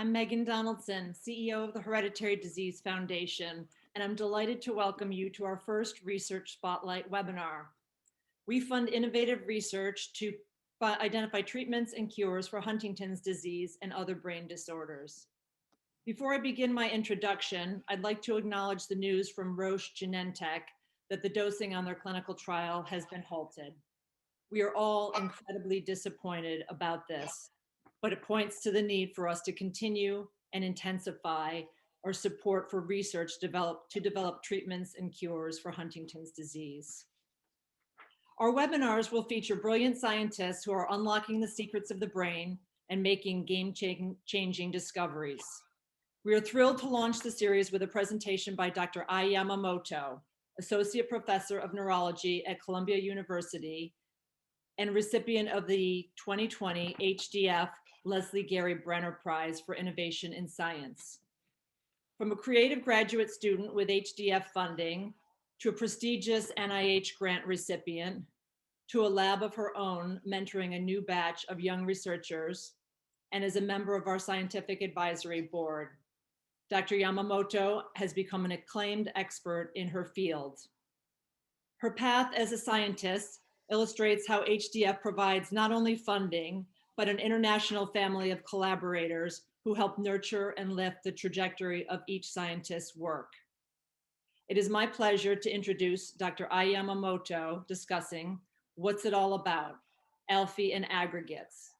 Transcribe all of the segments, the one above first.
I'm Megan Donaldson, CEO of the Hereditary Disease Foundation, and I'm delighted to welcome you to our first Research Spotlight webinar. We fund innovative research to identify treatments and cures for Huntington's disease and other brain disorders. Before I begin my introduction, I'd like to acknowledge the news from Roche Genentech that the dosing on their clinical trial has been halted. We are all incredibly disappointed about this, but it points to the need for us to continue and intensify our support for research to develop treatments and cures for Huntington's disease. Our webinars will feature brilliant scientists who are unlocking the secrets of the brain and making game-changing discoveries. We are thrilled to launch the series with a presentation by Dr. Yamamoto, Associate Professor of Neurology at Columbia University and recipient of the 2020 HDF Leslie Gehry Brenner Prize for Innovation in Science. From a creative graduate student with HDF funding, to a prestigious NIH grant recipient, to a lab of her own mentoring a new batch of young researchers, and as a member of our scientific advisory board, Dr. Yamamoto has become an acclaimed expert in her field. Her path as a scientist illustrates how HDF provides not only funding, but an international family of collaborators who help nurture and lift the trajectory of each scientist's work. It is my pleasure to introduce Dr. Yamamoto discussing What's It All About? ALFY and Aggregates.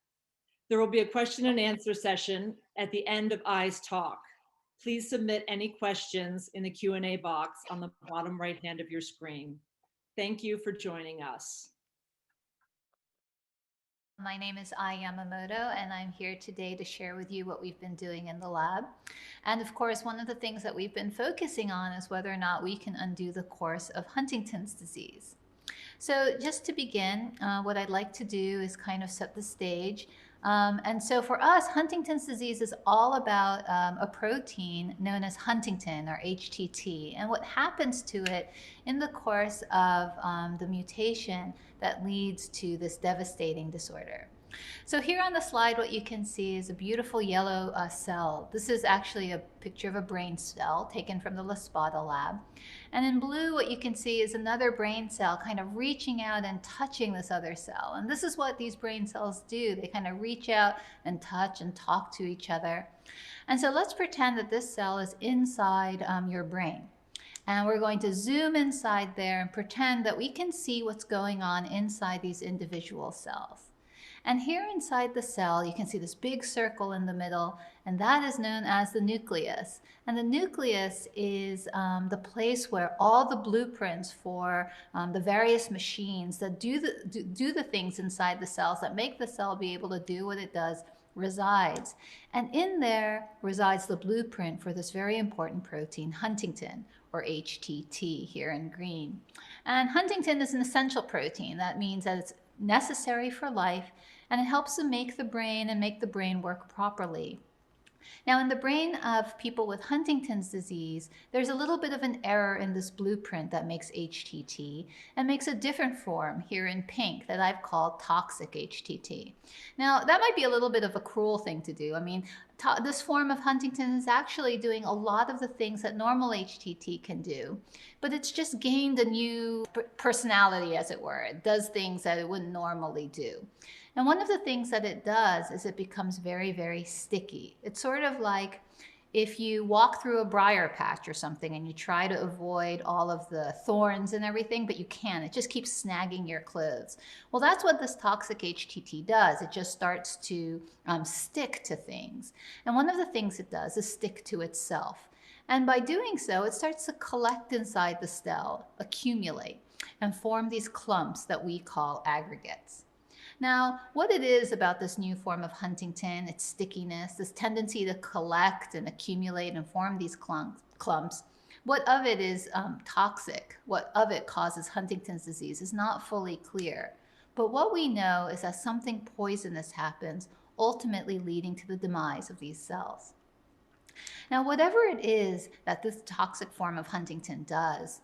There will be a question and answer session at the end of I's talk. Please submit any questions in the Q&A box on the bottom right hand of your screen. Thank you for joining us. My name is Yamamoto, and I'm here today to share with you what we've been doing in the lab. And of course, one of the things that we've been focusing on is whether or not we can undo the course of Huntington's disease. So just to begin, what I'd like to do is kind of set the stage. And so for us, Huntington's disease is all about a protein known as Huntington, or HTT, and what happens to it in the course of the mutation that leads to this devastating disorder. So here on the slide, what you can see is a beautiful yellow cell. This is actually a picture of a brain cell taken from the La Spada lab. And in blue, what you can see is another brain cell kind of reaching out and touching this other cell. And this is what these brain cells do. They kind of reach out and touch and talk to each other. And so let's pretend that this cell is inside your brain. And we're going to zoom inside there and pretend that we can see what's going on inside these individual cells. And here inside the cell, you can see this big circle in the middle, and that is known as the nucleus. And the nucleus is the place where all the blueprints for the various machines that do the things inside the cells that make the cell be able to do what it does resides. And in there resides the blueprint for this very important protein, Huntington, or HTT, here in green. And Huntington is an essential protein. That means that it's necessary for life, and it helps to make the brain work properly. Now, in the brain of people with Huntington's disease, there's a little bit of an error in this blueprint that makes HTT and makes a different form here in pink that I've called toxic HTT. Now, that might be a little bit of a cruel thing to do. I mean, this form of Huntington is actually doing a lot of the things that normal HTT can do, but it's just gained a new personality, as it were. It does things that it wouldn't normally do. And one of the things that it does is it becomes very, very sticky. It's sort of like if you walk through a briar patch or something and you try to avoid all of the thorns and everything, but you can't. It just keeps snagging your clothes. Well, that's what this toxic HTT does. It just starts to stick to things. And one of the things it does is stick to itself. And by doing so, it starts to collect inside the cell, accumulate, and form these clumps that we call aggregates. Now, what it is about this new form of Huntington, its stickiness, this tendency to collect and accumulate and form these clumps, what of it is toxic, what of it causes Huntington's disease is not fully clear. But what we know is that something poisonous happens, ultimately leading to the demise of these cells. Now, whatever it is that this toxic form of Huntington does,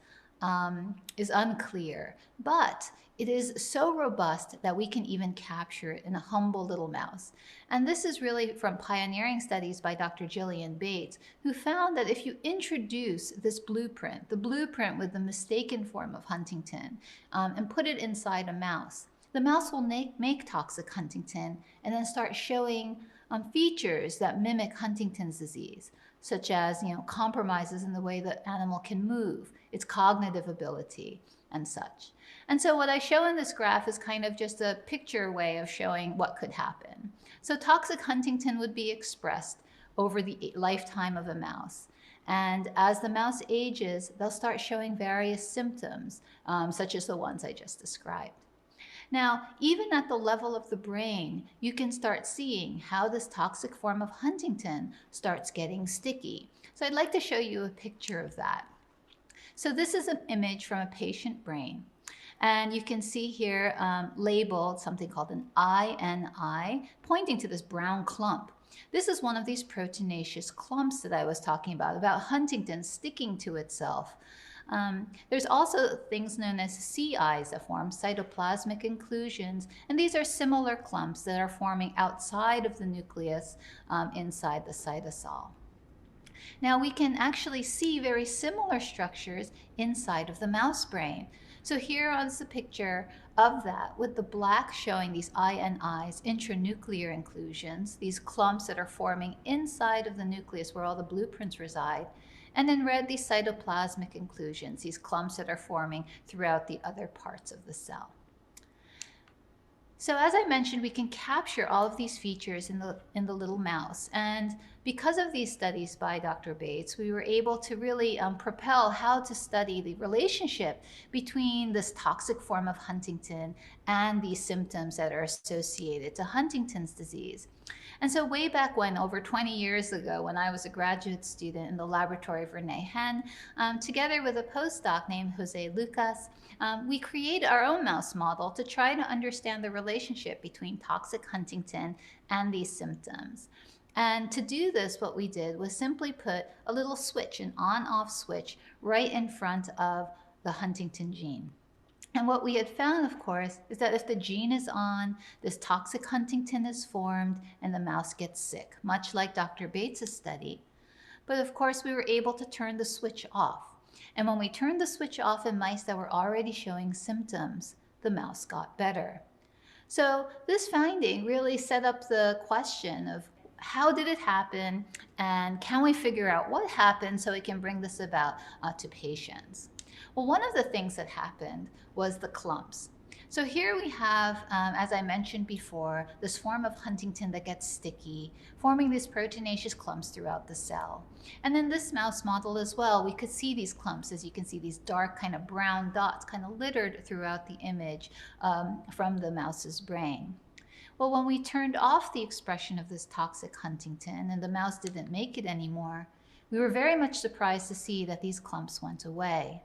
is unclear, but it is so robust that we can even capture it in a humble little mouse. And this is really from pioneering studies by Dr. Gillian Bates, who found that if you introduce this blueprint, the blueprint with the mistaken form of Huntington, and put it inside a mouse, the mouse will make toxic Huntington and then start showing features that mimic Huntington's disease, such as compromises in the way the animal can move, its cognitive ability, and such. And so what I show in this graph is kind of just a picture way of showing what could happen. So toxic Huntington would be expressed over the lifetime of a mouse. And as the mouse ages, they'll start showing various symptoms, such as the ones I just described. Now, even at the level of the brain, you can start seeing how this toxic form of Huntington starts getting sticky. So I'd like to show you a picture of that. So this is an image from a patient brain. And you can see here labeled something called an INI, pointing to this brown clump. This is one of these proteinaceous clumps that I was talking about Huntington sticking to itself. There's also things known as CIs that form cytoplasmic inclusions, and these are similar clumps that are forming outside of the nucleus inside the cytosol. Now we can actually see very similar structures inside of the mouse brain. So here is a picture of that with the black showing these INIs, intranuclear inclusions, these clumps that are forming inside of the nucleus where all the blueprints reside. And in red, these cytoplasmic inclusions, these clumps that are forming throughout the other parts of the cell. So as I mentioned, we can capture all of these features in the little mouse. And because of these studies by Dr. Bates, we were able to really propel how to study the relationship between this toxic form of Huntington and these symptoms that are associated to Huntington's disease. And so way back when, over 20 years ago, when I was a graduate student in the laboratory of Renee Hen, together with a postdoc named Jose Lucas, we created our own mouse model to try to understand the relationship between toxic Huntington and these symptoms. And to do this, what we did was simply put a little switch, an on-off switch, right in front of the Huntington gene. And what we had found, of course, is that if the gene is on, this toxic Huntington is formed and the mouse gets sick, much like Dr. Bates' study. But of course, we were able to turn the switch off. And when we turned the switch off in mice that were already showing symptoms, the mouse got better. So this finding really set up the question of how did it happen, and can we figure out what happened so we can bring this about to patients? Well, one of the things that happened was the clumps. So here we have, as I mentioned before, this form of Huntington that gets sticky, forming these proteinaceous clumps throughout the cell. And in this mouse model as well, we could see these clumps, as you can see, these dark kind of brown dots kind of littered throughout the image from the mouse's brain. Well, when we turned off the expression of this toxic Huntington and the mouse didn't make it anymore, we were very much surprised to see that these clumps went away.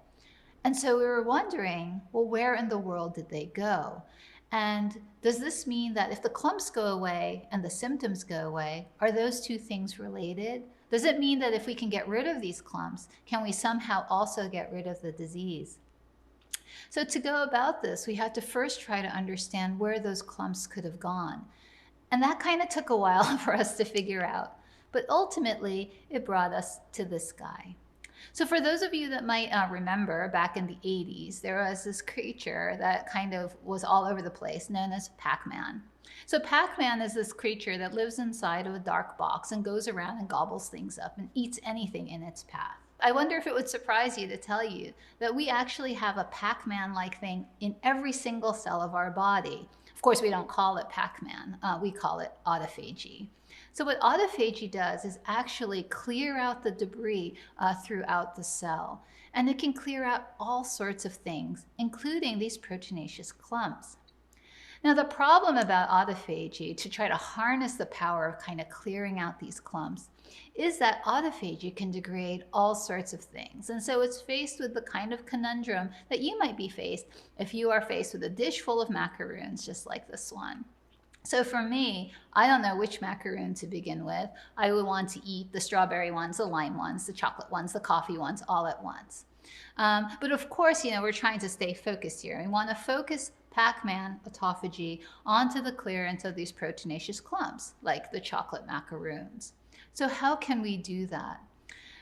And so we were wondering, well, where in the world did they go? And does this mean that if the clumps go away and the symptoms go away, are those two things related? Does it mean that if we can get rid of these clumps, can we somehow also get rid of the disease? So to go about this, we had to first try to understand where those clumps could have gone. And that kind of took a while for us to figure out. But ultimately, it brought us to this guy. So for those of you that might remember, back in the 80s, there was this creature that kind of was all over the place, known as Pacman. So Pacman is this creature that lives inside of a dark box and goes around and gobbles things up and eats anything in its path. I wonder if it would surprise you to tell you that we actually have a Pacman-like thing in every single cell of our body. Of course, we don't call it Pacman, we call it autophagy. So what autophagy does is actually clear out the debris throughout the cell. And it can clear out all sorts of things, including these proteinaceous clumps. Now, the problem about autophagy, to try to harness the power of kind of clearing out these clumps, is that autophagy can degrade all sorts of things. And so it's faced with the kind of conundrum that you might be faced if you are faced with a dish full of macaroons, just like this one. So for me, I don't know which macaroon to begin with. I would want to eat the strawberry ones, the lime ones, the chocolate ones, the coffee ones all at once. But of course, we're trying to stay focused here. We want to focus Pacman autophagy onto the clearance of these proteinaceous clumps, like the chocolate macaroons. So how can we do that?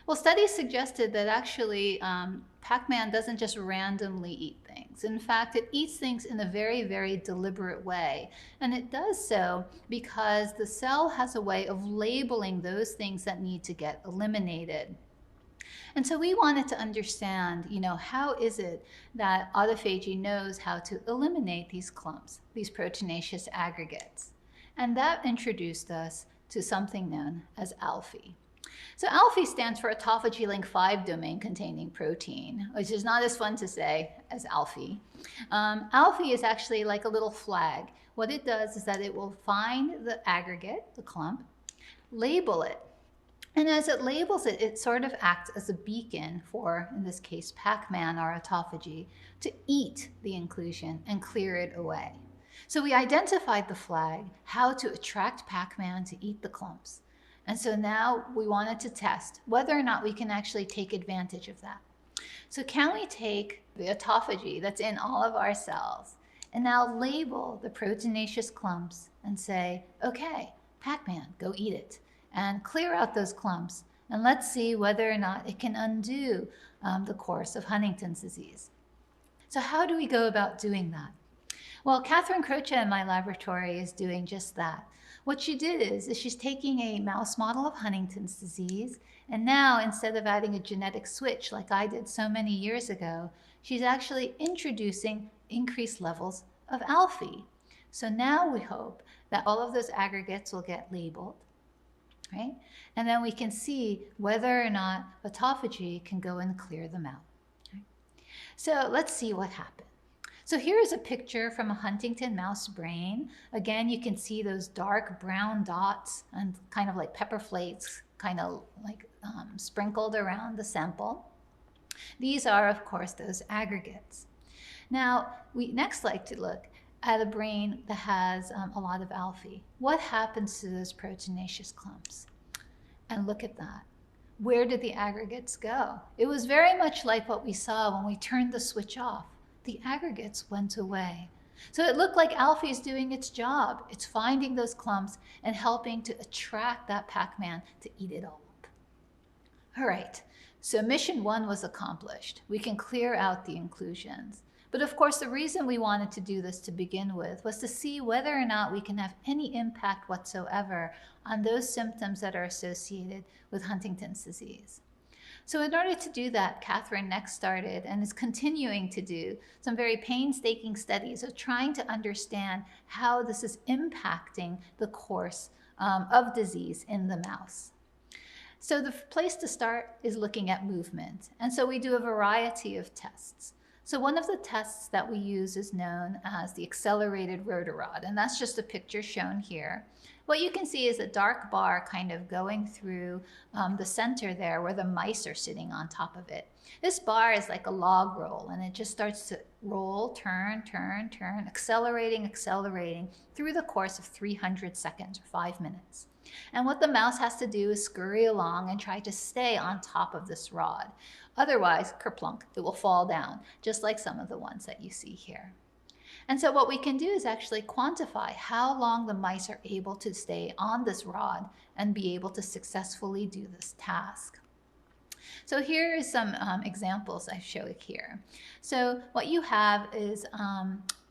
Well, studies suggested that actually Pacman doesn't just randomly eat things. In fact, it eats things in a very, very deliberate way. And it does so because the cell has a way of labeling those things that need to get eliminated. And so we wanted to understand, how is it that autophagy knows how to eliminate these clumps, these proteinaceous aggregates? And that introduced us to something known as ALFY. So ALFY stands for autophagy link 5 domain containing protein, which is not as fun to say as ALFY. ALFY is actually like a little flag. What it does is that it will find the aggregate, the clump, label it. And as it labels it, it sort of acts as a beacon for, in this case, Pacman or autophagy, to eat the inclusion and clear it away. So we identified the flag, how to attract Pacman to eat the clumps. And so now we wanted to test whether or not we can actually take advantage of that. So can we take the autophagy that's in all of our cells and now label the proteinaceous clumps and say, okay, Pacman, go eat it, and clear out those clumps, and let's see whether or not it can undo the course of Huntington's disease. So how do we go about doing that? Well, Catherine Croce in my laboratory is doing just that. What she did is she's taking a mouse model of Huntington's disease, and now instead of adding a genetic switch like I did so many years ago, she's actually introducing increased levels of ALFY. So now we hope that all of those aggregates will get labeled, right? And then we can see whether or not autophagy can go and clear them out. Okay? So let's see what happens. So here is a picture from a Huntington mouse brain. Again, you can see those dark brown dots and kind of like pepper flakes, kind of like sprinkled around the sample. These are, of course, those aggregates. Now, we next like to look at a brain that has a lot of ALFY. What happens to those proteinaceous clumps? And look at that. Where did the aggregates go? It was very much like what we saw when we turned the switch off. The aggregates went away. So it looked like ALFY is doing its job. It's finding those clumps and helping to attract that Pacman to eat it all up. All right, so mission 1 was accomplished. We can clear out the inclusions. But of course, the reason we wanted to do this to begin with was to see whether or not we can have any impact whatsoever on those symptoms that are associated with Huntington's disease. So in order to do that, Catherine next started and is continuing to do some very painstaking studies of trying to understand how this is impacting the course of disease in the mouse. So the place to start is looking at movement. And so we do a variety of tests. So one of the tests that we use is known as the accelerated rotarod, and that's just a picture shown here. What you can see is a dark bar kind of going through the center there where the mice are sitting on top of it. This bar is like a log roll, and it just starts to roll, turn, turn, turn, accelerating, accelerating through the course of 300 seconds or 5 minutes. And what the mouse has to do is scurry along and try to stay on top of this rod. Otherwise, kerplunk, it will fall down, just like some of the ones that you see here. And so what we can do is actually quantify how long the mice are able to stay on this rod and be able to successfully do this task. So here is some examples I show here. So what you have is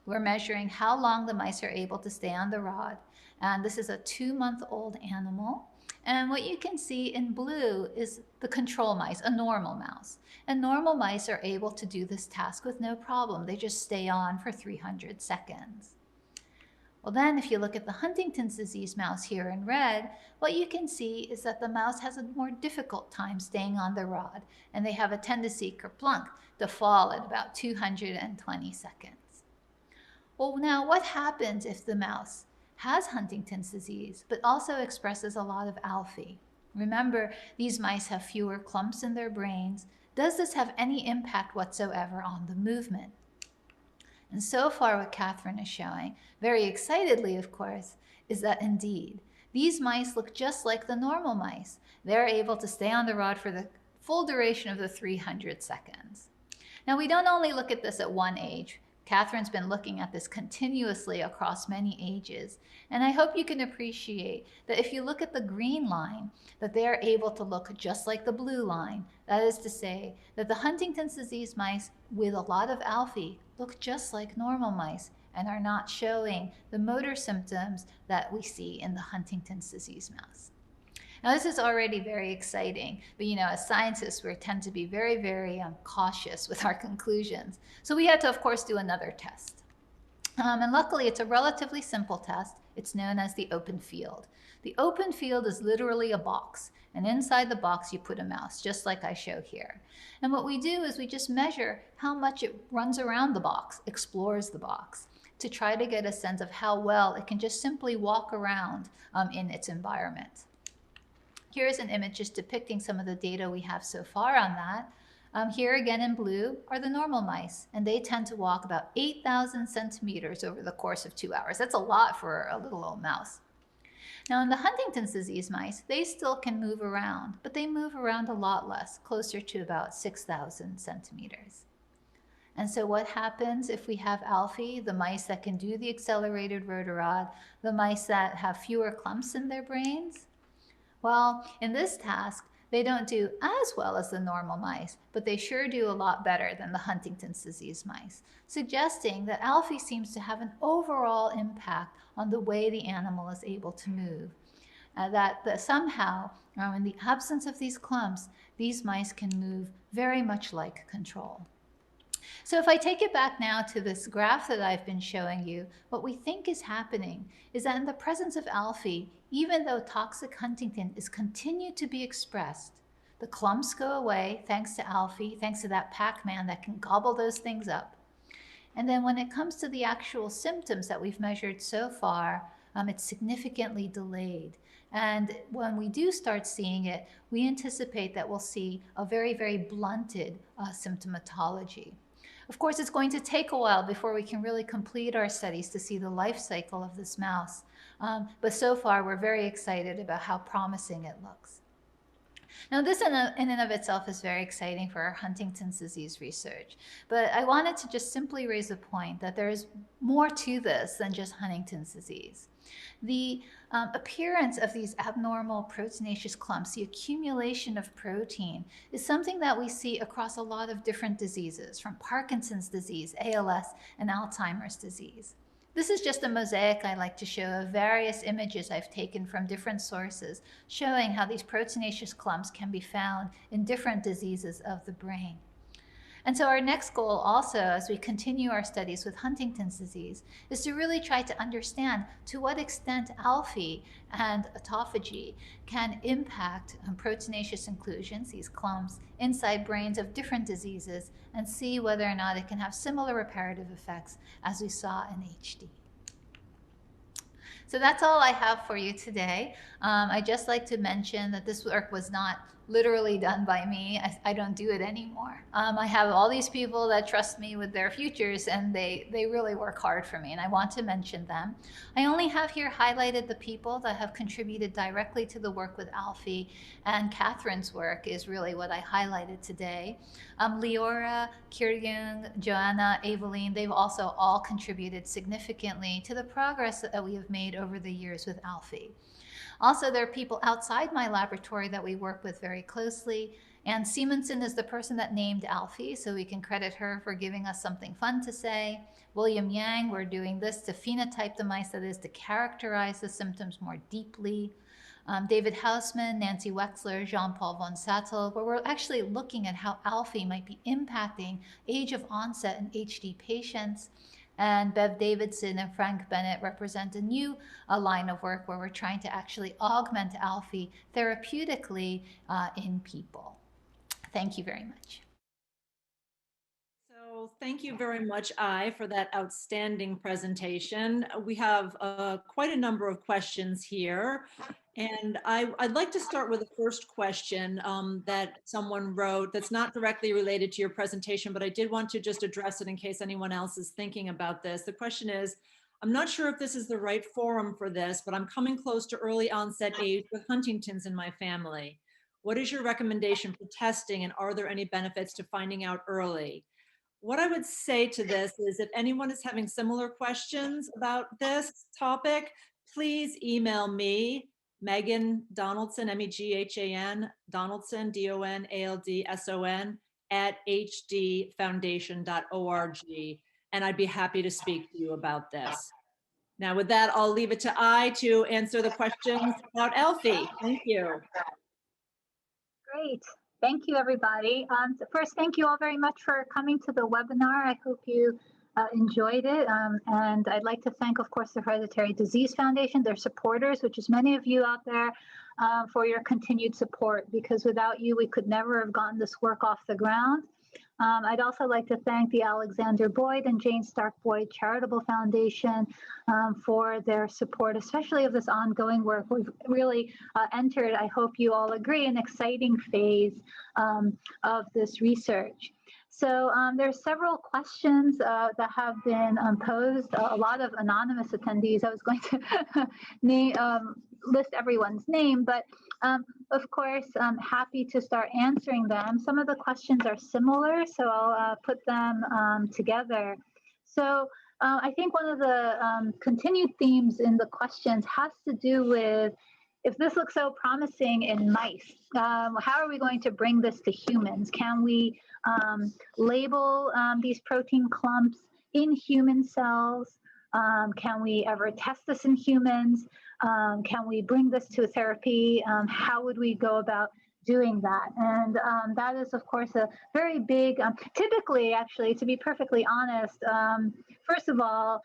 we're measuring how long the mice are able to stay on the rod. And this is a 2-month-old animal. And what you can see in blue is the control mice, a normal mouse. And normal mice are able to do this task with no problem. They just stay on for 300 seconds. Well, then if you look at the Huntington's disease mouse here in red, what you can see is that the mouse has a more difficult time staying on the rod, and they have a tendency, kerplunk, to fall at about 220 seconds. Well, now what happens if the mouse has Huntington's disease, but also expresses a lot of ALFY? Remember, these mice have fewer clumps in their brains. Does this have any impact whatsoever on the movement? And so far, what Catherine is showing, very excitedly, of course, is that indeed, these mice look just like the normal mice. They're able to stay on the rod for the full duration of the 300 seconds. Now, we don't only look at this at one age. Catherine's been looking at this continuously across many ages. And I hope you can appreciate that if you look at the green line, that they are able to look just like the blue line. That is to say that the Huntington's disease mice with a lot of ALFY look just like normal mice and are not showing the motor symptoms that we see in the Huntington's disease mouse. Now, this is already very exciting, but as scientists, we tend to be very, very cautious with our conclusions. So we had to, of course, do another test. And luckily, it's a relatively simple test. It's known as the open field. The open field is literally a box, and inside the box, you put a mouse, just like I show here. And what we do is we just measure how much it runs around the box, explores the box, to try to get a sense of how well it can just simply walk around in its environment. Here's an image just depicting some of the data we have so far on that. Here again in blue are the normal mice, and they tend to walk about 8,000 centimeters over the course of 2 hours. That's a lot for a little old mouse. Now in the Huntington's disease mice, they still can move around, but they move around a lot less, closer to about 6,000 centimeters. And so what happens if we have ALFY, the mice that can do the accelerated rotarod, the mice that have fewer clumps in their brains? Well, in this task, they don't do as well as the normal mice, but they sure do a lot better than the Huntington's disease mice, suggesting that ALFY seems to have an overall impact on the way the animal is able to move. That somehow, in the absence of these clumps, these mice can move very much like control. So if I take it back now to this graph that I've been showing you, what we think is happening is that in the presence of ALFY, even though toxic Huntington is continued to be expressed, the clumps go away thanks to ALFY, thanks to that Pacman that can gobble those things up. And then when it comes to the actual symptoms that we've measured so far, it's significantly delayed. And when we do start seeing it, we anticipate that we'll see a very, very blunted symptomatology. Of course, it's going to take a while before we can really complete our studies to see the life cycle of this mouse. But so far, we're very excited about how promising it looks. Now, this in and of itself is very exciting for our Huntington's disease research. But I wanted to just simply raise a point that there is more to this than just Huntington's disease. The appearance of these abnormal proteinaceous clumps, the accumulation of protein, is something that we see across a lot of different diseases, from Parkinson's disease, ALS, and Alzheimer's disease. This is just a mosaic I like to show of various images I've taken from different sources, showing how these proteinaceous clumps can be found in different diseases of the brain. And so our next goal also, as we continue our studies with Huntington's disease, is to really try to understand to what extent ALFY and autophagy can impact proteinaceous inclusions, these clumps, inside brains of different diseases, and see whether or not it can have similar reparative effects as we saw in HD. So that's all I have for you today. I'd just like to mention that this work was not literally done by me. I don't do it anymore. I have all these people that trust me with their futures, and they really work hard for me, and I want to mention them. I only have here highlighted the people that have contributed directly to the work with ALFY, and Catherine's work is really what I highlighted today. Leora, Kiryung, Joanna, Aveline, they've also all contributed significantly to the progress that we have made over the years with ALFY. Also, there are people outside my laboratory that we work with very closely. Anne Simonson is the person that named ALFY, so we can credit her for giving us something fun to say. William Yang, we're doing this to phenotype the mice, that is to characterize the symptoms more deeply. David Hausman, Nancy Wexler, Jean-Paul von Sattel, where we're actually looking at how ALFY might be impacting age of onset in HD patients. And Bev Davidson and Frank Bennett represent a new line of work where we're trying to actually augment ALFY therapeutically in people. Thank you very much. So thank you very much, for that outstanding presentation. We have quite a number of questions here. And I'd like to start with the first question that someone wrote that's not directly related to your presentation, but I did want to just address it in case anyone else is thinking about this. The question is, I'm not sure if this is the right forum for this, but I'm coming close to early onset age with Huntington's in my family. What is your recommendation for testing, and are there any benefits to finding out early? What I would say to this is if anyone is having similar questions about this topic, please email me, Megan Donaldson, MEGHAN, Donaldson, DONALDSON, at hdfoundation.org, and I'd be happy to speak to you about this. Now, with that, I'll leave it to I to answer the questions about ALFY. Thank you. Great. Thank you, everybody. First, thank you all very much for coming to the webinar. I hope you enjoyed it. And I'd like to thank, of course, the Hereditary Disease Foundation, their supporters, which is many of you out there, for your continued support, because without you, we could never have gotten this work off the ground. I'd also like to thank the Alexander Boyd and Jane Stark Boyd Charitable Foundation for their support, especially of this ongoing work. We've really entered, I hope you all agree, an exciting phase of this research. So there's several questions that have been posed, a lot of anonymous attendees. I was going to name, list everyone's name, but of course, I'm happy to start answering them. Some of the questions are similar, so I'll put them together. So I think one of the continued themes in the questions has to do with, if this looks so promising in mice, how are we going to bring this to humans? Can we label these protein clumps in human cells? Can we ever test this in humans? Can we bring this to a therapy? How would we go about doing that? And that is, of course, a very big, typically, actually, to be perfectly honest, first of all,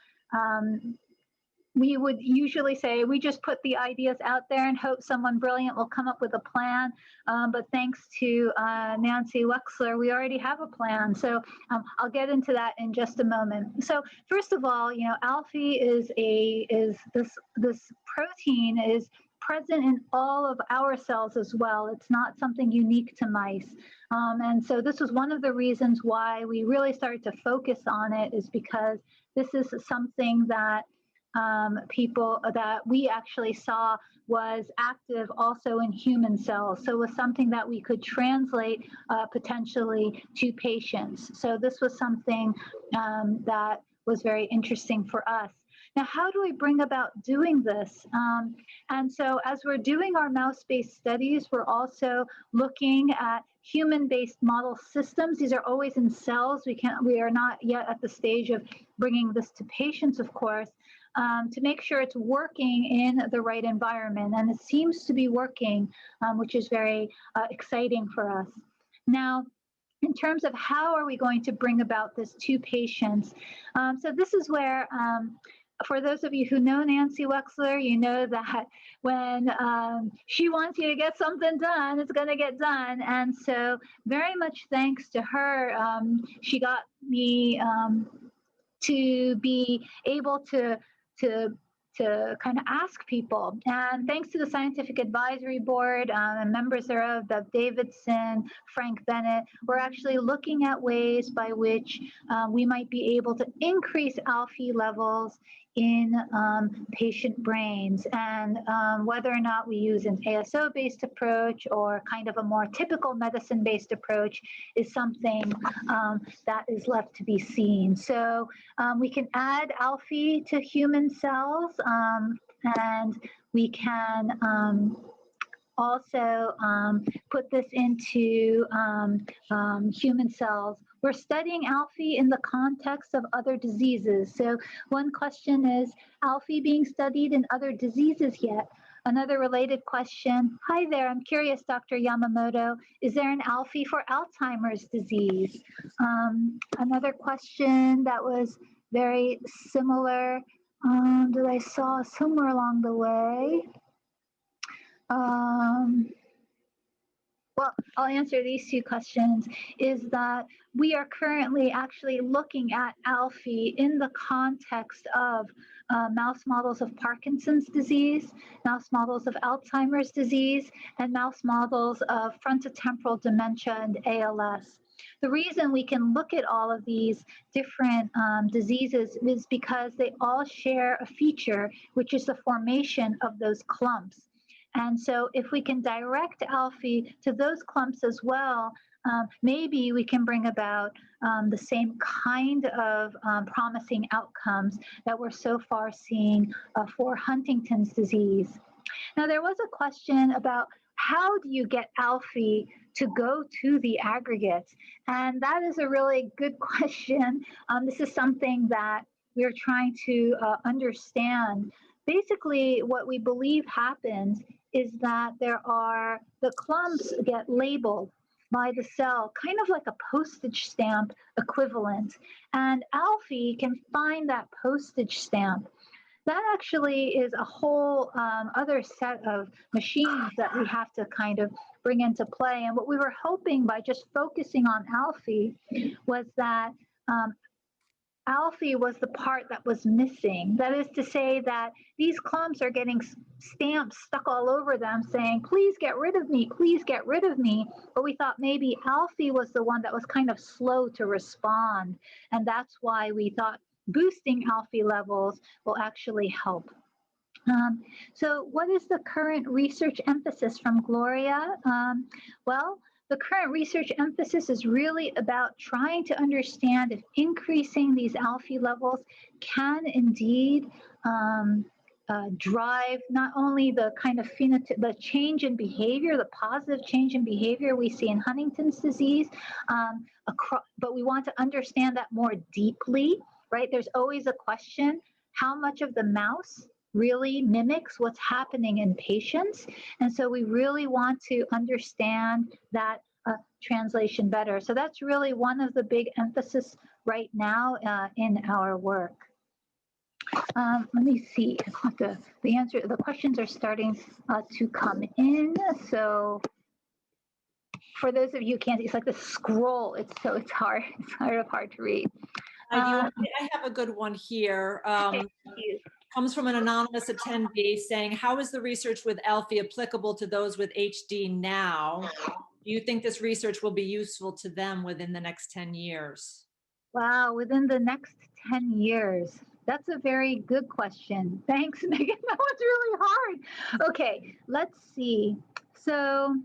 we would usually say we just put the ideas out there and hope someone brilliant will come up with a plan. But thanks to Nancy Wexler, we already have a plan. So I'll get into that in just a moment. So first of all, you know, ALFY is this protein is present in all of our cells as well. It's not something unique to mice. And so this was one of the reasons why we really started to focus on it, is because this is something that people that we actually saw was active also in human cells. So it was something that we could translate potentially to patients. So this was something that was very interesting for us. Now, how do we bring about doing this? And so as we're doing our mouse-based studies, we're also looking at human-based model systems. These are always in cells. We are not yet at the stage of bringing this to patients, of course, to make sure it's working in the right environment. And it seems to be working, which is very exciting for us. Now, in terms of how are we going to bring about this to patients? So this is where, for those of you who know Nancy Wexler, you know that when she wants you to get something done, it's going to get done. And so very much thanks to her, she got me to be able to kind of ask people. And thanks to the Scientific Advisory Board and members thereof, Bev Davidson, Frank Bennett, we're actually looking at ways by which we might be able to increase ALFY levels in patient brains. And whether or not we use an ASO-based approach or kind of a more typical medicine-based approach is something that is left to be seen. So we can add ALFY to human cells, and we can also put this into human cells. We're studying ALFY in the context of other diseases. So one question is, ALFY being studied in other diseases yet? Another related question, hi there, I'm curious, Dr. Yamamoto, is there an ALFY for Alzheimer's disease? Another question that was very similar that I saw somewhere along the way. Well, I'll answer these two questions. Is that we are currently actually looking at ALFY in the context of mouse models of Parkinson's disease, mouse models of Alzheimer's disease, and mouse models of frontotemporal dementia and ALS. The reason we can look at all of these different diseases is because they all share a feature, which is the formation of those clumps. And so if we can direct ALFY to those clumps as well, maybe we can bring about the same kind of promising outcomes that we're so far seeing for Huntington's disease. Now, there was a question about how do you get ALFY to go to the aggregates? And that is a really good question. This is something that we're trying to understand. Basically, what we believe happens is that the clumps get labeled by the cell, kind of like a postage stamp equivalent. And ALFY can find that postage stamp. That actually is a whole other set of machines that we have to kind of bring into play. And what we were hoping by just focusing on ALFY was that ALFY was the part that was missing. That is to say that these clumps are getting stamps stuck all over them saying, please get rid of me, please get rid of me. But we thought maybe ALFY was the one that was kind of slow to respond. And that's why we thought boosting ALFY levels will actually help. So what is the current research emphasis from Gloria? Well, the current research emphasis is really about trying to understand if increasing these ALFY levels can indeed drive not only the kind of phenotype, the change in behavior, the positive change in behavior we see in Huntington's disease, but we want to understand that more deeply, right? There's always a question, how much of the mouse really mimics what's happening in patients. And so we really want to understand that translation better. So that's really one of the big emphasis right now in our work. Let me see, the questions are starting to come in. So for those of you who can't see, it's like the scroll. It's hard. It's hard to read. I have a good one here. Comes from an anonymous attendee saying, how is the research with ALFY applicable to those with HD now? Do you think this research will be useful to them within the next 10 years? Wow, within the next 10 years. That's a very good question. Thanks, Megan. That was really hard. Okay, let's see. So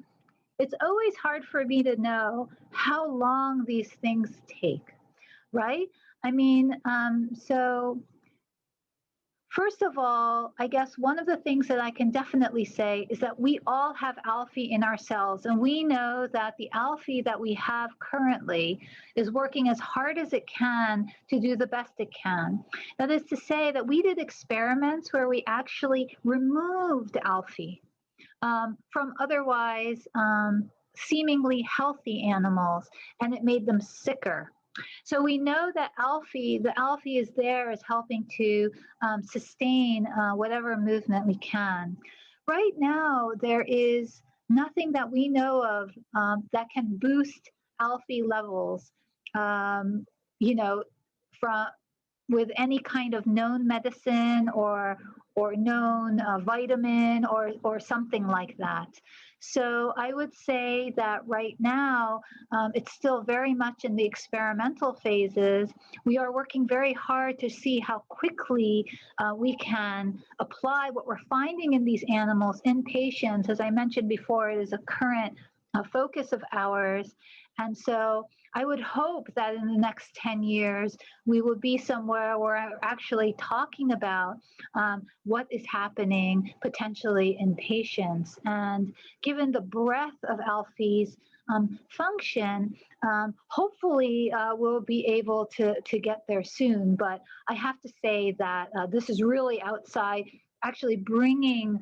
it's always hard for me to know how long these things take, right? I mean, so first of all, I guess one of the things that I can definitely say is that we all have ALFY in our cells, and we know that the ALFY that we have currently is working as hard as it can to do the best it can. That is to say that we did experiments where we actually removed ALFY from otherwise seemingly healthy animals, and it made them sicker. So we know that the ALFY is there as helping to sustain whatever movement we can. Right now, there is nothing that we know of that can boost ALFY levels, with any kind of known medicine or known vitamin or something like that. So I would say that right now, it's still very much in the experimental phases. We are working very hard to see how quickly we can apply what we're finding in these animals in patients. As I mentioned before, it is a current focus of ours. And so I would hope that in the next 10 years, we will be somewhere where we're actually talking about what is happening potentially in patients. And given the breadth of ALFY's function, hopefully we'll be able to get there soon. But I have to say that this is really outside actually bringing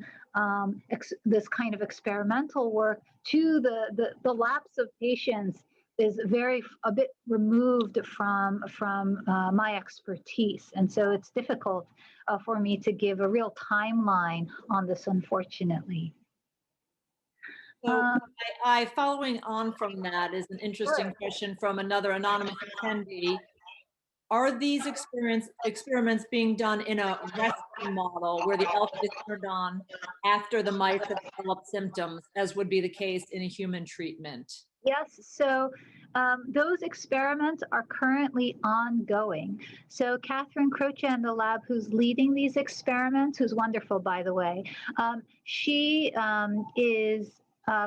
this kind of experimental work to the laps of patients is a bit removed from my expertise. And so it's difficult for me to give a real timeline on this, unfortunately. So following on from that is an interesting question from another anonymous attendee. Are these experiments being done in a resting model where the alpha is turned on after the mice have developed symptoms, as would be the case in a human treatment? Yes, so those experiments are currently ongoing. So Catherine Croce in the lab who's leading these experiments, who's wonderful, by the way, she is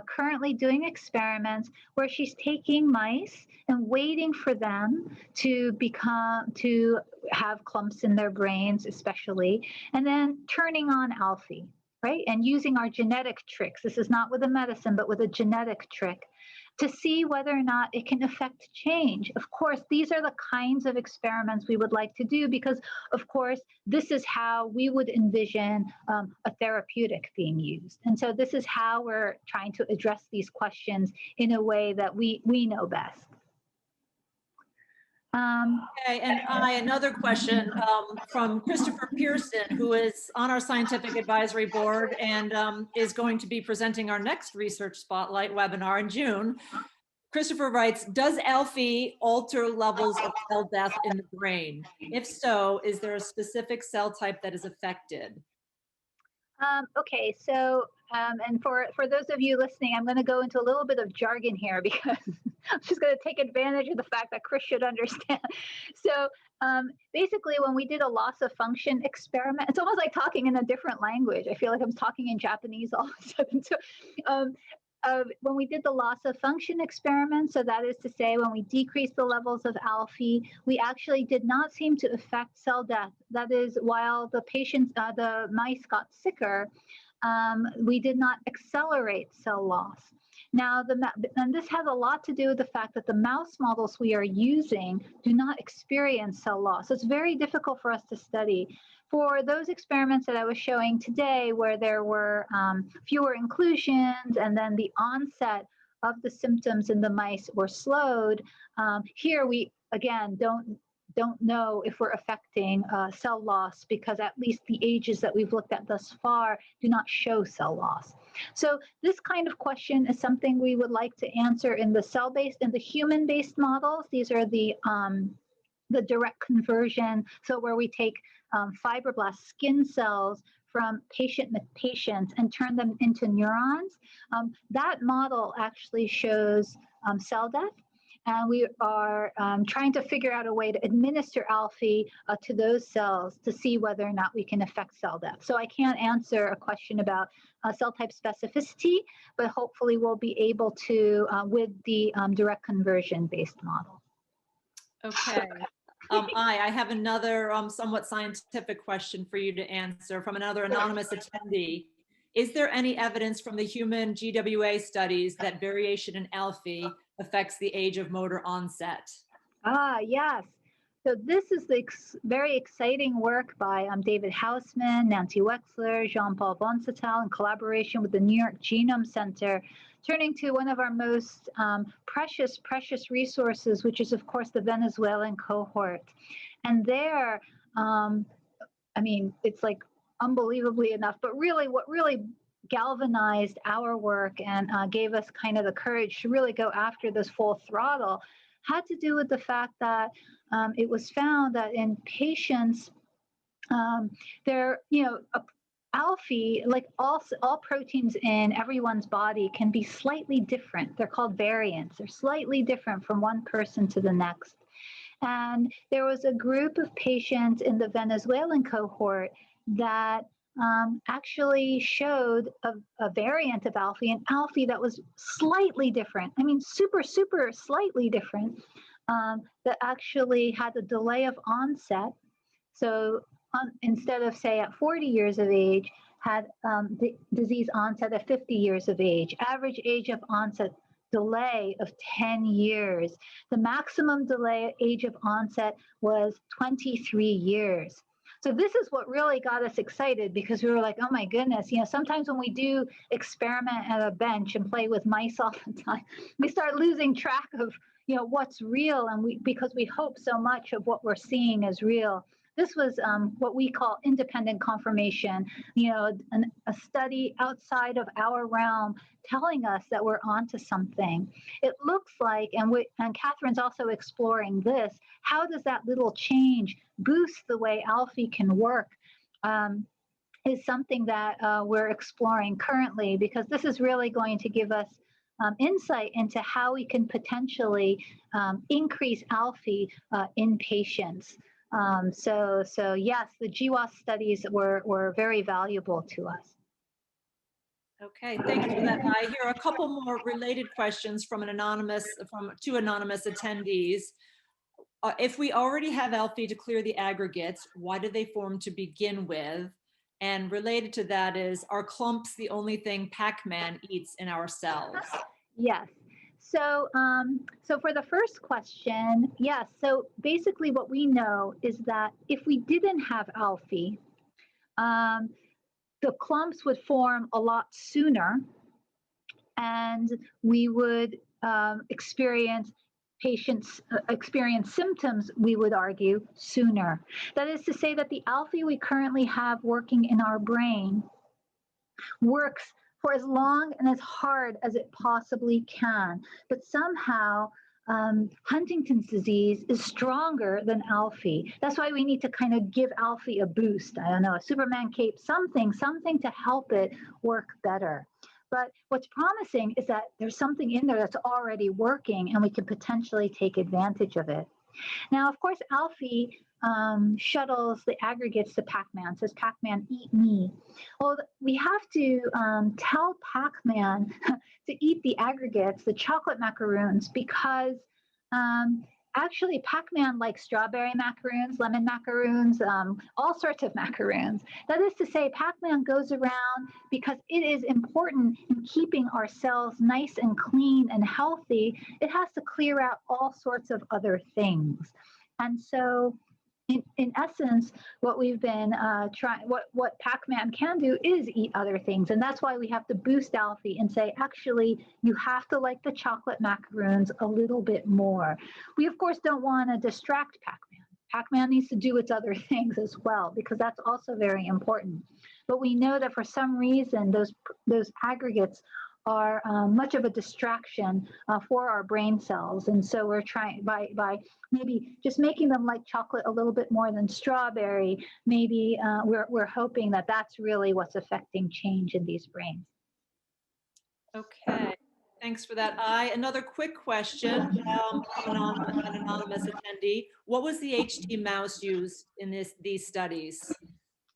currently doing experiments where she's taking mice and waiting for them to have clumps in their brains, especially, and then turning on ALFY, right? And using our genetic tricks. This is not with a medicine, but with a genetic trick to see whether or not it can affect change. Of course, these are the kinds of experiments we would like to do because, of course, this is how we would envision a therapeutic being used. And so this is how we're trying to address these questions in a way that we know best. Okay, and another question from Christopher Pearson, who is on our scientific advisory board and is going to be presenting our next Research Spotlight webinar in June. Christopher writes, does ALFY alter levels of cell death in the brain? If so, is there a specific cell type that is affected? Okay, so, and for those of you listening, I'm going to go into a little bit of jargon here because I'm just going to take advantage of the fact that Chris should understand. So basically, when we did a loss of function experiment, it's almost like talking in a different language. I feel like I'm talking in Japanese all of a sudden. So when we did the loss of function experiment, so that is to say, when we decreased the levels of ALFY, we actually did not seem to affect cell death. That is, while the patients, the mice got sicker, we did not accelerate cell loss. Now, and this has a lot to do with the fact that the mouse models we are using do not experience cell loss. So it's very difficult for us to study. For those experiments that I was showing today, where there were fewer inclusions and then the onset of the symptoms in the mice were slowed, here we, again, don't know if we're affecting cell loss because at least the ages that we've looked at thus far do not show cell loss. So this kind of question is something we would like to answer in the cell-based and the human-based models. These are the direct conversion, so where we take fibroblast skin cells from patients and turn them into neurons. That model actually shows cell death. And we are trying to figure out a way to administer ALFY to those cells to see whether or not we can affect cell death. So I can't answer a question about cell type specificity, but hopefully we'll be able to with the direct conversion based model. Okay. I have another somewhat scientific question for you to answer from another anonymous attendee. Is there any evidence from the human GWA studies that variation in ALFY affects the age of motor onset? Yes. So this is the very exciting work by David Hausman, Nancy Wexler, Jean-Paul Bonsatel in collaboration with the New York Genome Center, turning to one of our most precious resources, which is, of course, the Venezuelan cohort. And there, I mean, it's like unbelievably enough, but really what really galvanized our work and gave us kind of the courage to really go after this full throttle had to do with the fact that it was found that in patients, ALFY, like all proteins in everyone's body, can be slightly different. They're called variants. They're slightly different from one person to the next. And there was a group of patients in the Venezuelan cohort that actually showed a variant of ALFY, and ALFY that was slightly different. I mean, super slightly different, that actually had a delay of onset. So instead of, say, at 40 years of age, had the disease onset at 50 years of age, average age of onset delay of 10 years. The maximum delay age of onset was 23 years. So this is what really got us excited, because we were like, oh my goodness, sometimes when we do experiment at a bench and play with mice all the time, we start losing track of, what's real, and because we hope so much of what we're seeing is real. this was what we call independent confirmation, you know, a study outside of our realm telling us that we're onto something. It looks like, and Catherine's also exploring this, how does that little change boost the way ALFY can work? Is something that we're exploring currently, because this is really going to give us insight into how we can potentially increase ALFY in patients. So yes, the GWAS studies were very valuable to us. Okay, thank you for that. I hear a couple more related questions from two anonymous attendees. If we already have ALFY to clear the aggregates, why did they form to begin with? And related to that is, are clumps the only thing Pacman eats in our cells? Yes. So, so for the first question, yes. So basically what we know is that if we didn't have ALFY, the clumps would form a lot sooner, and we would patients experience symptoms, we would argue, sooner. That is to say that the ALFY we currently have working in our brain works for as long and as hard as it possibly can. But somehow, Huntington's disease is stronger than ALFY. That's why we need to kind of give ALFY a boost. I don't know, a Superman cape, something to help it work better. But what's promising is that there's something in there that's already working, and we can potentially take advantage of it. Now, of course, ALFY shuttles the aggregates to Pacman, says, Pacman, eat me. Well, we have to tell Pacman to eat the aggregates, the chocolate macaroons, because actually Pacman likes strawberry macaroons, lemon macaroons, all sorts of macaroons. That is to say, Pacman goes around because it is important in keeping our cells nice and clean and healthy. It has to clear out all sorts of other things. And so in essence, what we've been what Pacman can do is eat other things. And that's why we have to boost ALFY and say, actually, you have to like the chocolate macaroons a little bit more. We, of course, don't want to distract Pacman. Pacman needs to do its other things as well, because that's also very important. But we know that for some reason, those aggregates are much of a distraction for our brain cells. And so we're trying, by maybe just making them like chocolate a little bit more than strawberry, maybe we're hoping that that's really what's affecting change in these brains. Okay, thanks for that. Another quick question from an anonymous attendee. What was the HTmouse used in these studies?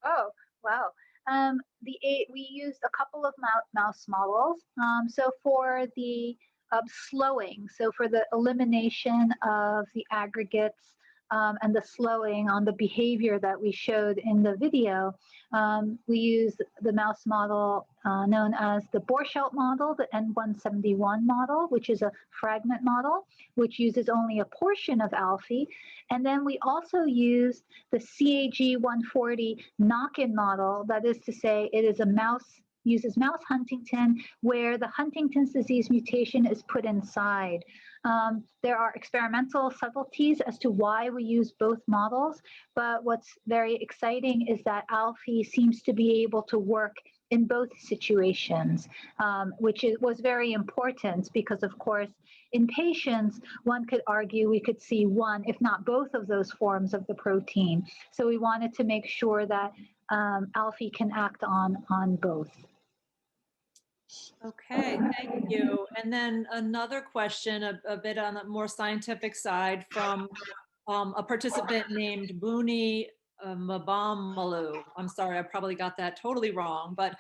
Oh, wow. We used a couple of mouse models. So for the slowing, so for the elimination of the aggregates and the slowing on the behavior that we showed in the video, we used the mouse model known as the Borchardt model, the N171 model, which is a fragment model, which uses only a portion of ALFY. And then we also used the CAG140 knock-in model. That is to say, it is uses mouse Huntington, where the Huntington's disease mutation is put inside. There are experimental subtleties as to why we use both models, but what's very exciting is that ALFY seems to be able to work in both situations, which was very important because, of course, in patients, one could argue we could see one, if not both of those forms of the protein. So we wanted to make sure that ALFY can act on both. Okay, thank you. And then another question, a bit on the more scientific side, from a participant named Booney Mabamalu. I'm sorry, I probably got that totally wrong, but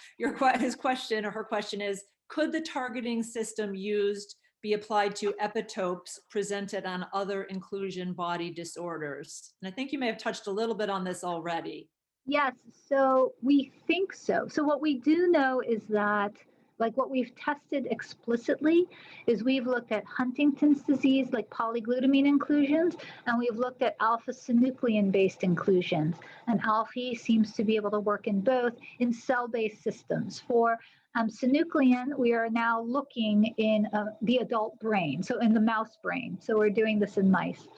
his question or her question is, could the targeting system used be applied to epitopes presented on other inclusion body disorders? And I think you may have touched a little bit on this already. Yes, so we think so. So what we do know is that, like, what we've tested explicitly is we've looked at Huntington's disease, like polyglutamine inclusions, and we've looked at alpha-synuclein-based inclusions. And ALFY seems to be able to work in both in cell-based systems. For synuclein, we are now looking in the adult brain, so in the mouse brain. So we're doing this in mice.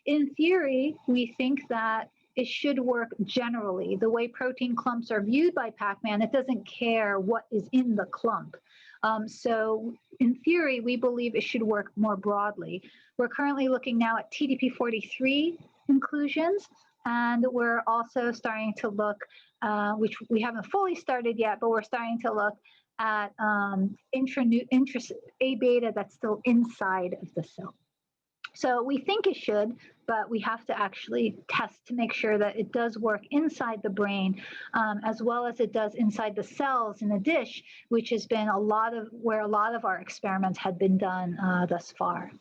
In theory, we think that it should work generally. The way protein clumps are viewed by Pacman, it doesn't care what is in the clump. So in theory, we believe it should work more broadly. We're currently looking now at TDP43 inclusions, and we're also starting to look, which we haven't fully started yet, but we're starting to look at A beta that's still inside of the cell. So we think it should, but we have to actually test to make sure that it does work inside the brain, as well as it does inside the cells in the dish, which has been where a lot of our experiments had been done thus far.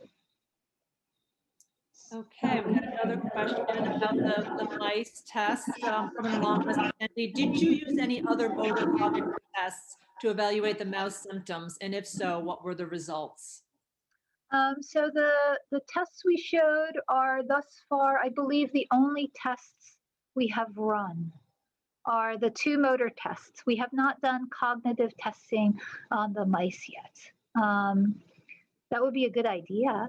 Okay, we got another question about the mice tests from an anonymous attendee. Did you use any other motor cognitive tests to evaluate the mouse symptoms? And if so, what were the results? So the tests we showed are thus far, I believe the only tests we have run are the 2 motor tests. We have not done cognitive testing on the mice yet. That would be a good idea.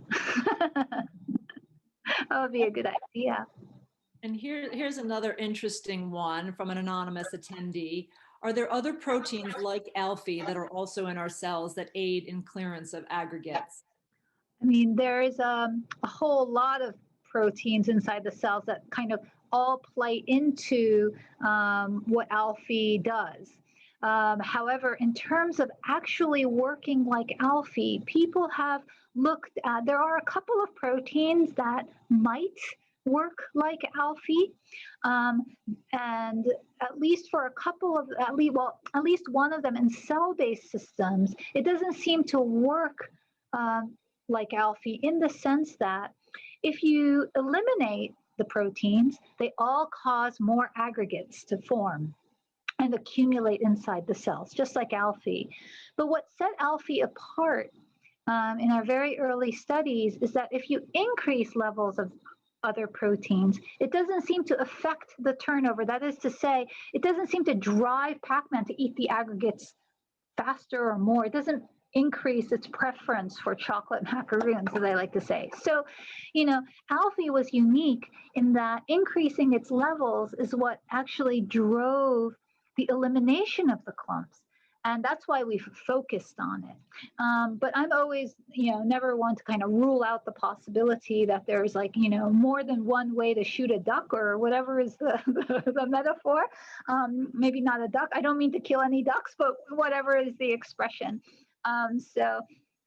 That would be a good idea. And here's another interesting one from an anonymous attendee. Are there other proteins like ALFY that are also in our cells that aid in clearance of aggregates? I mean, there is a whole lot of proteins inside the cells that kind of all play into what ALFY does. However, in terms of actually working like ALFY, people have looked at, there are a couple of proteins that might work like ALFY, and at least for a couple of, at least one of them in cell-based systems, it doesn't seem to work like ALFY in the sense that if you eliminate the proteins, they all cause more aggregates to form and accumulate inside the cells, just like ALFY. But what set ALFY apart in our very early studies is that if you increase levels of other proteins, it doesn't seem to affect the turnover. That is to say, it doesn't seem to drive Pacman to eat the aggregates faster or more. It doesn't increase its preference for chocolate macaroons, as I like to say. So, ALFY was unique in that increasing its levels is what actually drove the elimination of the clumps. And that's why we've focused on it. But I'm always, never one to kind of rule out the possibility that there's more than one way to shoot a duck or whatever is the metaphor. Maybe not a duck. I don't mean to kill any ducks, but whatever is the expression.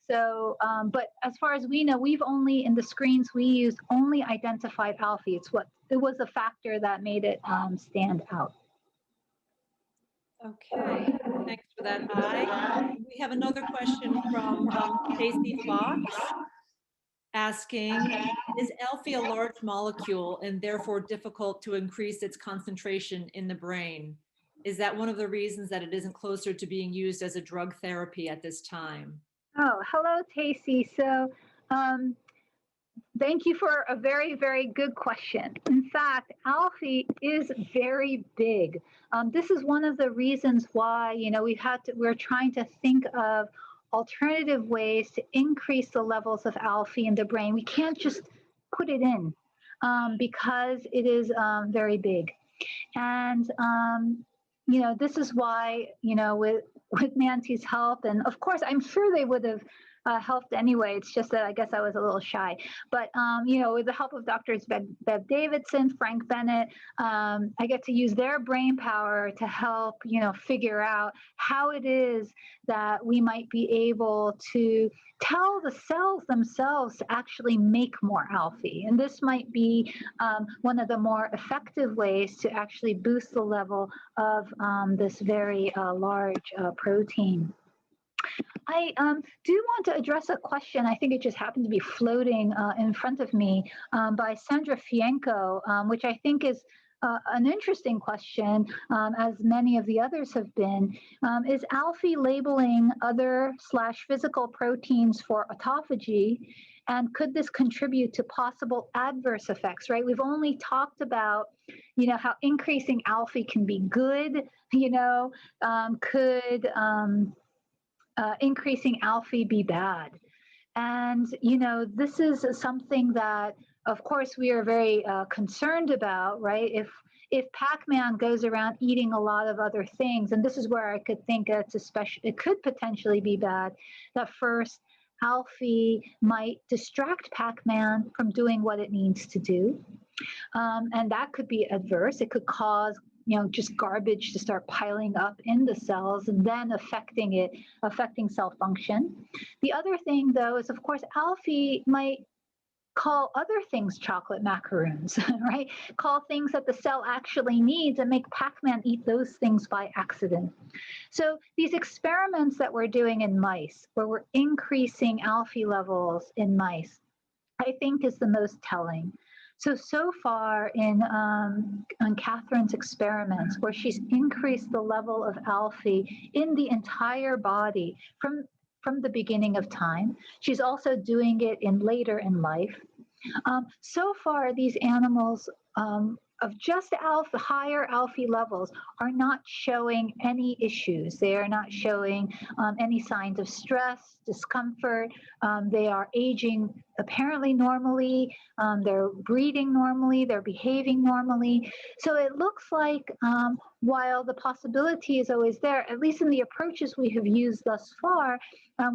But as far as we know, we've only, in the screens we used, only identified ALFY. It was a factor that made it stand out. Okay, thanks for that, We have another question from Casey Fox asking, is ALFY a large molecule and therefore difficult to increase its concentration in the brain? Is that one of the reasons that it isn't closer to being used as a drug therapy at this time? Oh, hello, Casey. So thank you for a very, very good question. In fact, ALFY is very big. This is one of the reasons why, we're trying to think of alternative ways to increase the levels of ALFY in the brain. We can't just put it in because it is very big. And, this is why, with Nancy's help, and of course, I'm sure they would have helped anyway. It's just that I guess I was a little shy. But, with the help of Doctors Bev Davidson, Frank Bennett, I get to use their brain power to help, figure out how it is that we might be able to tell the cells themselves to actually make more ALFY. And this might be one of the more effective ways to actually boost the level of this very large protein. I do want to address a question. I think it just happened to be floating in front of me by Sandra Fienko, which I think is an interesting question, as many of the others have been. Is ALFY labeling other/physical proteins for autophagy? And could this contribute to possible adverse effects, right? We've only talked about, how increasing ALFY can be good, could increasing ALFY be bad? And, this is something that of course, we are very concerned about, right? If Pacman goes around eating a lot of other things, and this is where I could think it could potentially be bad, that first ALFY might distract Pacman from doing what it needs to do. And that could be adverse. It could cause, just garbage to start piling up in the cells and then affecting cell function. The other thing, though, is of course, ALFY might call other things chocolate macaroons, right? Call things that the cell actually needs and make Pacman eat those things by accident. So these experiments that we're doing in mice, where we're increasing ALFY levels in mice, I think is the most telling. So far in on Catherine's experiments, where she's increased the level of ALFY in the entire body from the beginning of time. She's also doing it later in life. So far, these animals of just higher ALFY levels are not showing any issues. They are not showing any signs of stress, discomfort. They are aging apparently normally. They're breathing normally. They're behaving normally. So it looks like while the possibility is always there, at least in the approaches we have used thus far,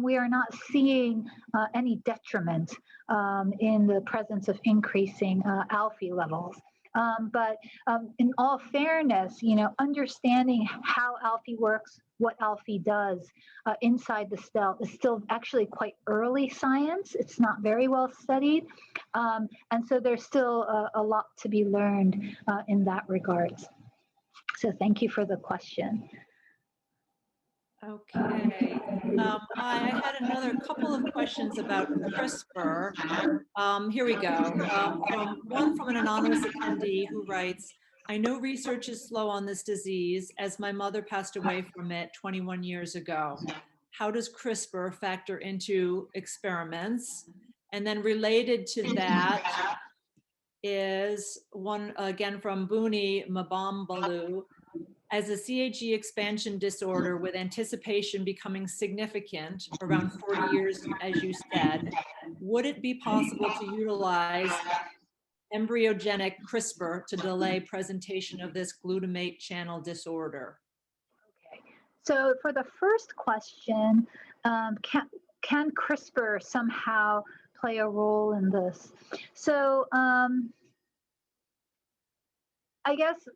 we are not seeing any detriment in the presence of increasing ALFY levels. But in all fairness, understanding how ALFY works, what ALFY does inside the cell is still actually quite early science. It's not very well studied. And so there's still a lot to be learned in that regard. So thank you for the question. Okay. I had another couple of questions about CRISPR. Here we go. One from an anonymous attendee who writes, I know research is slow on this disease as my mother passed away from it 21 years ago. How does CRISPR factor into experiments? And then related to that is one again from Booney Mabambalu. As a CAG expansion disorder with anticipation becoming significant around 40 years, as you said, would it be possible to utilize embryogenic CRISPR to delay presentation of this glutamate channel disorder? Okay, so for the first question, can CRISPR somehow play a role in this? So I guess,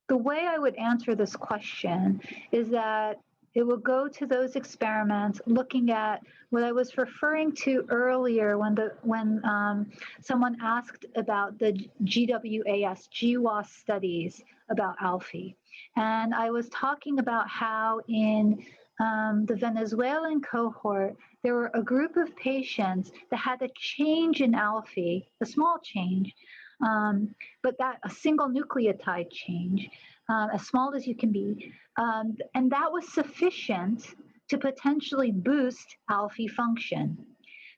the way I would answer this question is that it will go to those experiments looking at what I was referring to earlier when someone asked about the GWAS studies about ALFY. And I was talking about how in the Venezuelan cohort, there were a group of patients that had a change in ALFY, a small change, but that a single nucleotide change, as small as you can be, and that was sufficient to potentially boost ALFY function.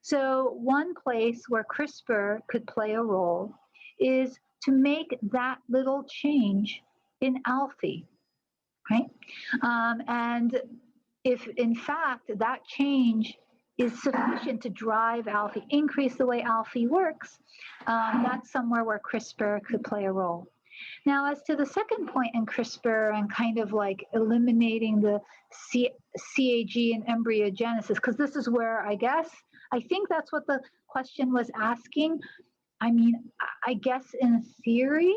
So one place where CRISPR could play a role is to make that little change in ALFY, right? And if in fact that change is sufficient to drive ALFY, increase the way ALFY works, that's somewhere where CRISPR could play a role. Now, as to the second point in CRISPR and kind of like eliminating the CAG and embryogenesis, because this is where I think that's what the question was asking. I mean, I guess in theory,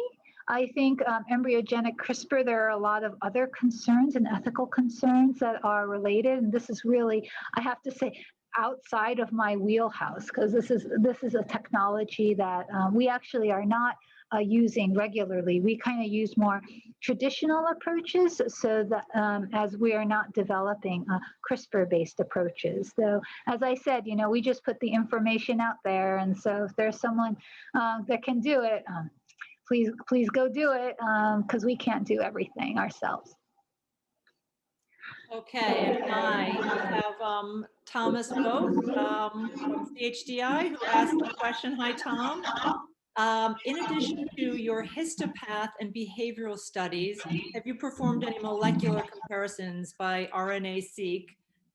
I think embryogenic CRISPR, there are a lot of other concerns and ethical concerns that are related. And this is really, I have to say, outside of my wheelhouse, because this is a technology that we actually are not using regularly. We kind of use more traditional approaches, so that as we are not developing CRISPR-based approaches. So as I said, we just put the information out there, and so if there's someone that can do it, please go do it, because we can't do everything ourselves. Okay, and I have Thomas Vogt from CHDI who asked a question. Hi, Tom. In addition to your histopath and behavioral studies, have you performed any molecular comparisons by RNA-seq,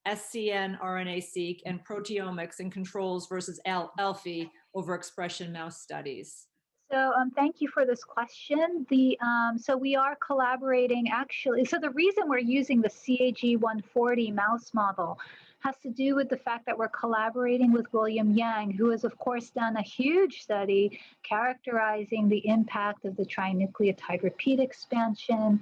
SCN RNA-seq, and proteomics and controls versus ALFY overexpression mouse studies? So thank you for this question. So we are collaborating actually. So the reason we're using the CAG140 mouse model has to do with the fact that we're collaborating with William Yang, who has of course done a huge study characterizing the impact of the trinucleotide repeat expansion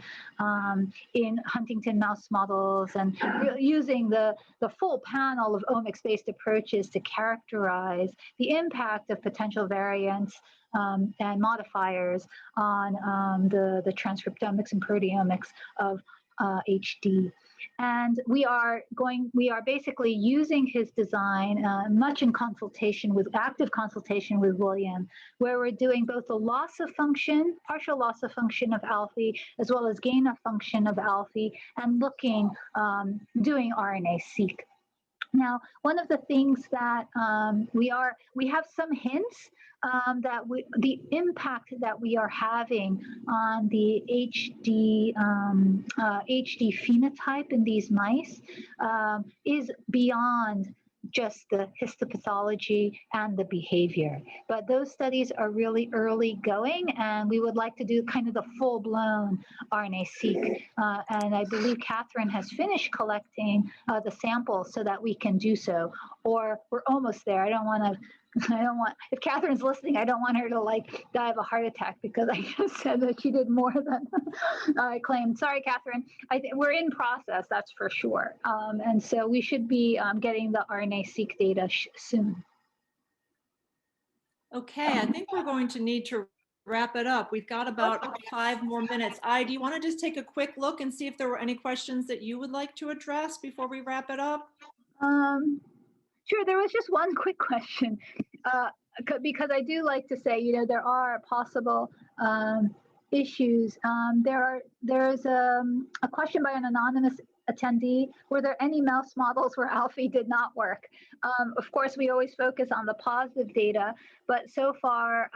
in Huntington mouse models, and really using the full panel of omics-based approaches to characterize the impact of potential variants and modifiers on the transcriptomics and proteomics of HD. And we are basically using his design much in active consultation with William, where we're doing both a loss of function, partial loss of function of ALFY, as well as gain of function of ALFY, and doing RNA-seq. Now, one of the things that we have some hints that the impact that we are having on the HD phenotype in these mice is beyond just the histopathology and the behavior. But those studies are really early going, and we would like to do kind of the full-blown RNA-seq. And I believe Catherine has finished collecting the samples so that we can do so, or we're almost there. I don't want, if Catherine's listening, I don't want her to like die of a heart attack because I just said that she did more than I claimed. Sorry, Catherine. We're in process, that's for sure. And so we should be getting the RNA-seq data soon. Okay, I think we're going to need to wrap it up. We've got about 5 more minutes. Do you want to just take a quick look and see if there were any questions that you would like to address before we wrap it up? Sure, there was just one quick question, because I do like to say, there are possible issues. There is a question by an anonymous attendee. Were there any mouse models where ALFY did not work? Of course, we always focus on the positive data, but so far,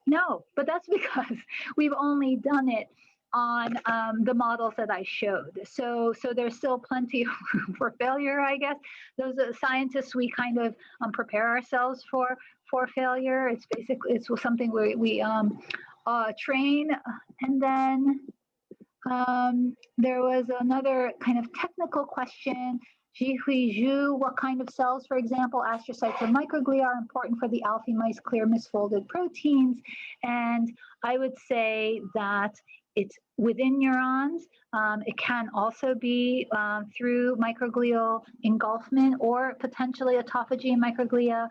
no. But that's because we've only done it on the models that I showed. So there's still plenty of room for failure, I guess. Those are scientists, we kind of prepare ourselves for failure. It's something we train. And then there was another kind of technical question. Jihui Zhu, what kind of cells, for example, astrocytes or microglia, are important for the ALFY mice clear misfolded proteins? And I would say that it's within neurons. It can also be through microglial engulfment or potentially autophagy in microglia,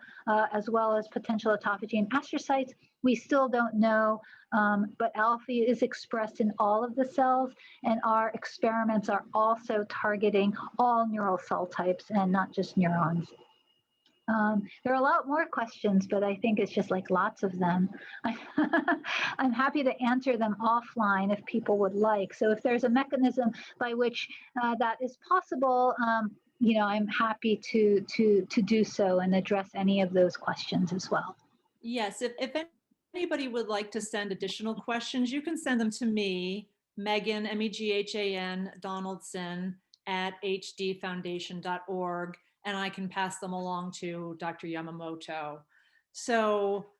as well as potential autophagy in astrocytes. We still don't know, but ALFY is expressed in all of the cells, and our experiments are also targeting all neural cell types and not just neurons. There are a lot more questions, but I think it's just like lots of them. I'm happy to answer them offline if people would like. So if there's a mechanism by which that is possible, I'm happy to do so and address any of those questions as well. Yes, if anybody would like to send additional questions, you can send them to me, Megan, MEGHAN, Donaldson, @hdfoundation.org. And I can pass them along to Dr. Yamamoto. So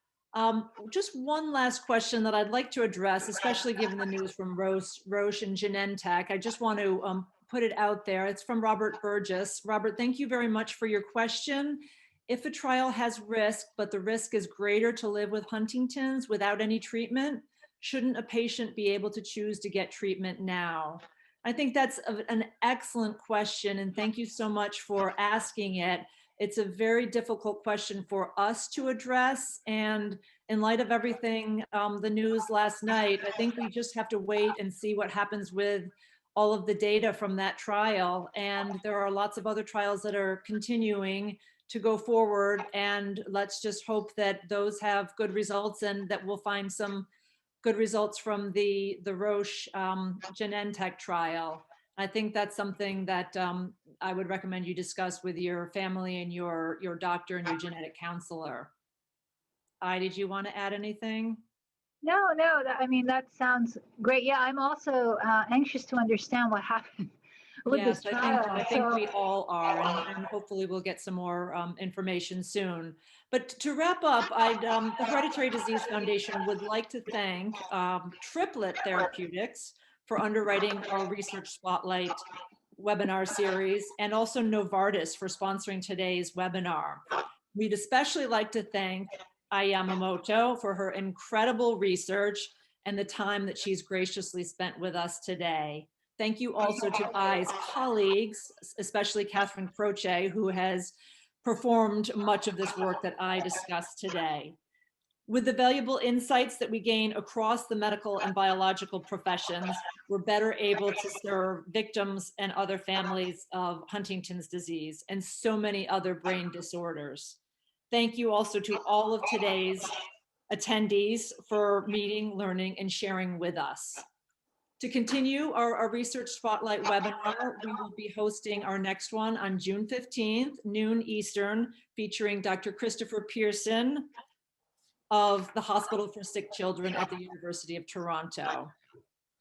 just one last question that I'd like to address, especially given the news from Roche and Genentech. I just want to put it out there. It's from Robert Burgess. Robert, thank you very much for your question. If a trial has risk, but the risk is greater to live with Huntington's without any treatment, shouldn't a patient be able to choose to get treatment now? I think that's an excellent question, and thank you so much for asking it. It's a very difficult question for us to address, and in light of everything, the news last night, I think we just have to wait and see what happens with all of the data from that trial. And there are lots of other trials that are continuing to go forward, and let's just hope that those have good results and that we'll find some good results from the Roche Genentech trial. I think that's something that I would recommend you discuss with your family and your doctor and your genetic counselor. Did you want to add anything? No, that sounds great. Yeah, I'm also anxious to understand what happened with Yes, this I trial. think So we all are, and hopefully we'll get some more information soon. But to wrap up, the Hereditary Disease Foundation would like to thank Triplet Therapeutics for underwriting our Research Spotlight webinar series, and also Novartis for sponsoring today's webinar. We'd especially like to thank Yamamoto for her incredible research and the time that she's graciously spent with us today. Thank you also to I's colleagues, especially Catherine Croce, who has performed much of this work that I discussed today. With the valuable insights that we gain across the medical and biological professions, we're better able to serve victims and other families of Huntington's disease and so many other brain disorders. Thank you also to all of today's attendees for meeting, learning, and sharing with us. To continue our Research Spotlight webinar, we will be hosting our next one on June 15th, noon Eastern, featuring Dr. Christopher Pearson of the Hospital for Sick Children at the University of Toronto.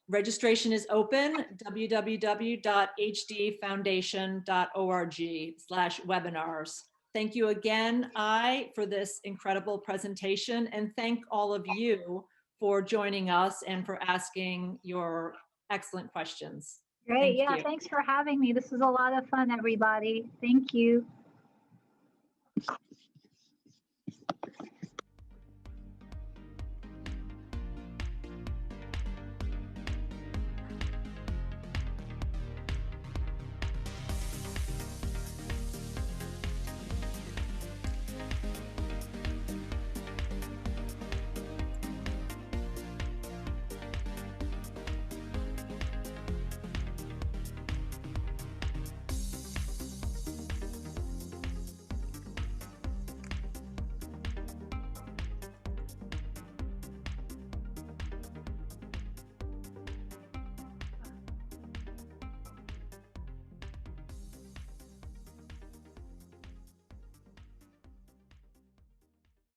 Registration is open, www.hdfoundation.org/webinars. Thank you again, for this incredible presentation, and thank all of you for joining us and for asking your excellent questions. great. Thank Yeah, you. thanks for having me. This was a lot of fun, everybody. Thank you.